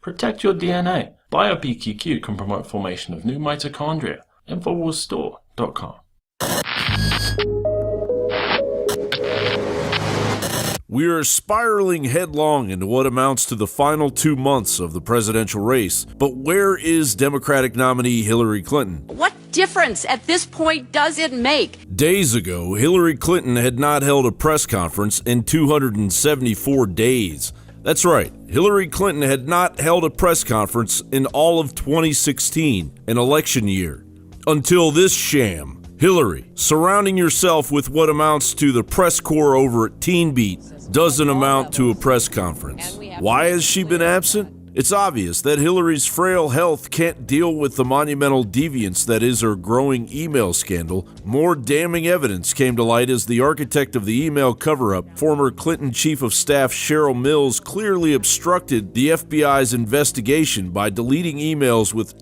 Protect your DNA. BioPQQ can promote formation of new mitochondria. Infowarsstore.com. We are spiraling headlong into what amounts to the final 2 months of the presidential race. But where is Democratic nominee Hillary Clinton? What difference at this point does it make? Days ago, Hillary Clinton had not held a press conference in 274 days. That's right, Hillary Clinton had not held a press conference in all of 2016, an election year. Until this sham. Hillary, surrounding yourself with what amounts to the press corps over at Teen Beat doesn't amount to a press conference. Why has she been absent? It's obvious that Hillary's frail health can't deal with the monumental deviance that is her growing email scandal. More damning evidence came to light as the architect of the email cover-up, former Clinton Chief of Staff Cheryl Mills, clearly obstructed the FBI's investigation by deleting emails with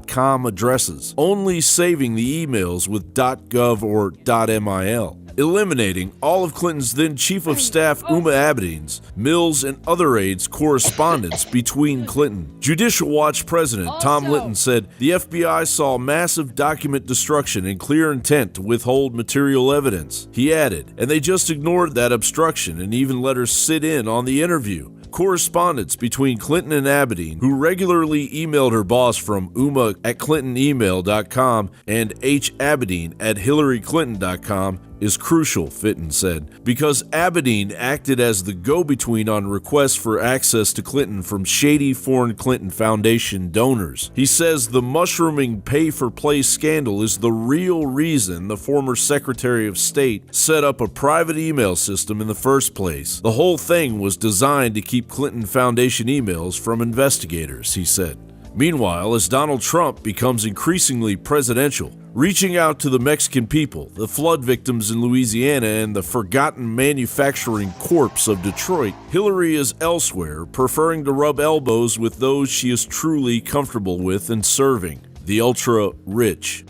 .com addresses, only saving the emails with .gov or .mil. Eliminating all of Clinton's then Chief of Staff Uma Abedin's, Mills, and other aides' correspondence between Clinton. Judicial Watch President Tom Litton said the FBI saw massive document destruction and clear intent to withhold material evidence. He added, and they just ignored that obstruction and even let her sit in on the interview. Correspondence between Clinton and Abedin, who regularly emailed her boss from uma@clintonemail.com and habedin@hillaryclinton.com, is crucial, Fitton said, because Abedin acted as the go-between on requests for access to Clinton from shady foreign Clinton Foundation donors. He says the mushrooming pay-for-play scandal is the real reason the former Secretary of State set up a private email system in the first place. The whole thing was designed to keep Clinton Foundation emails from investigators, he said. Meanwhile, as Donald Trump becomes increasingly presidential, reaching out to the Mexican people, the flood victims in Louisiana, and the forgotten manufacturing corpse of Detroit, Hillary is elsewhere, preferring to rub elbows with those she is truly comfortable with and serving, the ultra-rich.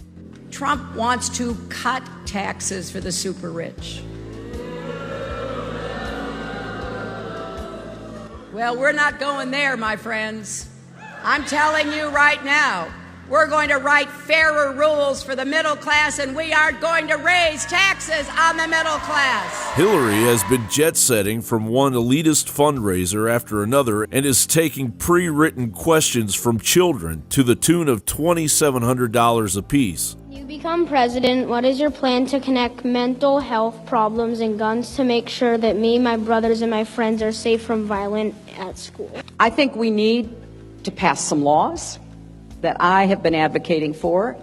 Trump wants to cut taxes for the super rich. Well, we're not going there, my friends. I'm telling you right now, we're going to write fairer rules for the middle class, and we are going to raise taxes on the middle class. Hillary has been jet-setting from one elitist fundraiser after another and is taking pre-written questions from children to the tune of $2,700 apiece. You become president, what is your plan to connect mental health problems and guns to make sure that me, my brothers, and my friends are safe from violence at school? I think we need to pass some laws that I have been advocating for.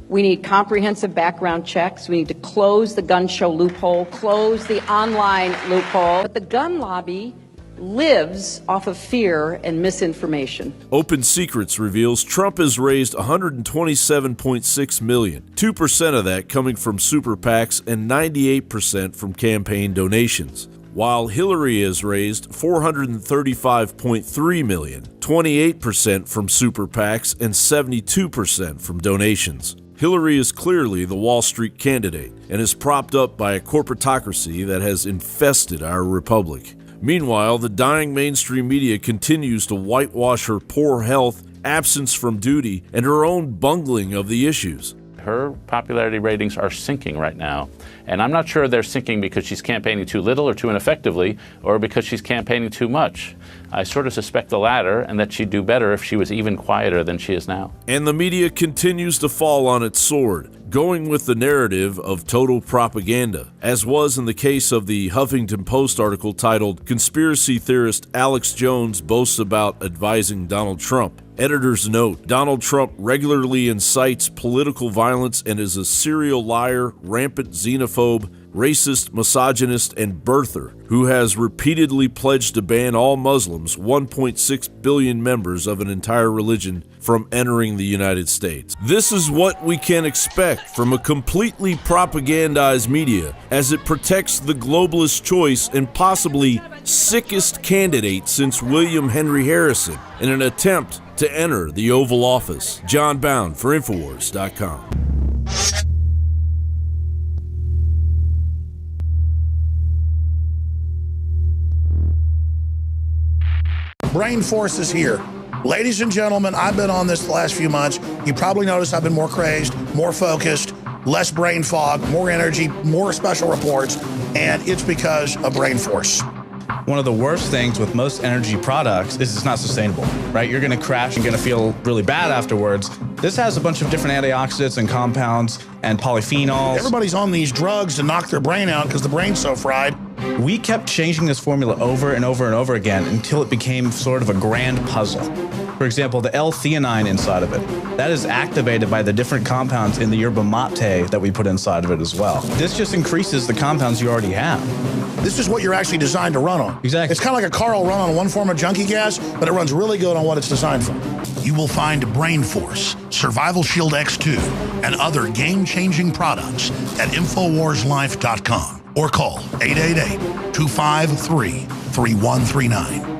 We need comprehensive background checks. We need to close the gun show loophole, close the online loophole. But the gun lobby lives off of fear and misinformation. Open Secrets reveals Trump has raised $127.6 million, 2% of that coming from super PACs and 98% from campaign donations, while Hillary has raised $435.3 million, 28% from super PACs and 72% from donations. Hillary is clearly the Wall Street candidate and is propped up by a corporatocracy that has infested our republic. Meanwhile, the dying mainstream media continues to whitewash her poor health, absence from duty, and her own bungling of the issues. Her popularity ratings are sinking right now, and I'm not sure they're sinking because she's campaigning too little or too ineffectively, or because she's campaigning too much. I sort of suspect the latter, and that she'd do better if she was even quieter than she is now. And the media continues to fall on its sword, going with the narrative of total propaganda, as was in the case of the Huffington Post article titled "Conspiracy Theorist Alex Jones Boasts About Advising Donald Trump." Editor's note, Donald Trump regularly incites political violence and is a serial liar, rampant xenophobe, racist, misogynist, and birther who has repeatedly pledged to ban all Muslims, 1.6 billion members of an entire religion, from entering the United States. This is what we can expect from a completely propagandized media as it protects the globalist choice and possibly sickest candidate since William Henry Harrison in an attempt to enter the Oval Office. John Bound for Infowars.com. Brain Force is here. Ladies and gentlemen, I've been on this the last few months. You probably noticed I've been more crazed, more focused, less brain fog, more energy, more special reports, and it's because of Brain Force. One of the worst things with most energy products is it's not sustainable, right? You're going to crash and going to feel really bad afterwards. This has a bunch of different antioxidants and compounds and polyphenols. Everybody's on these drugs to knock their brain out because the brain's so fried. We kept changing this formula over and over and over again until it became sort of a grand puzzle. For example, the L-theanine inside of it, that is activated by the different compounds in the yerba mate that we put inside of it as well. This just increases the compounds you already have. This is what you're actually designed to run on. Exactly. It's kind of like a car will run on one form of junkie gas, but it runs really good on what it's designed for. You will find Brain Force, Survival Shield X2, and other game-changing products at InfoWarsLife.com or call 888-253-3139.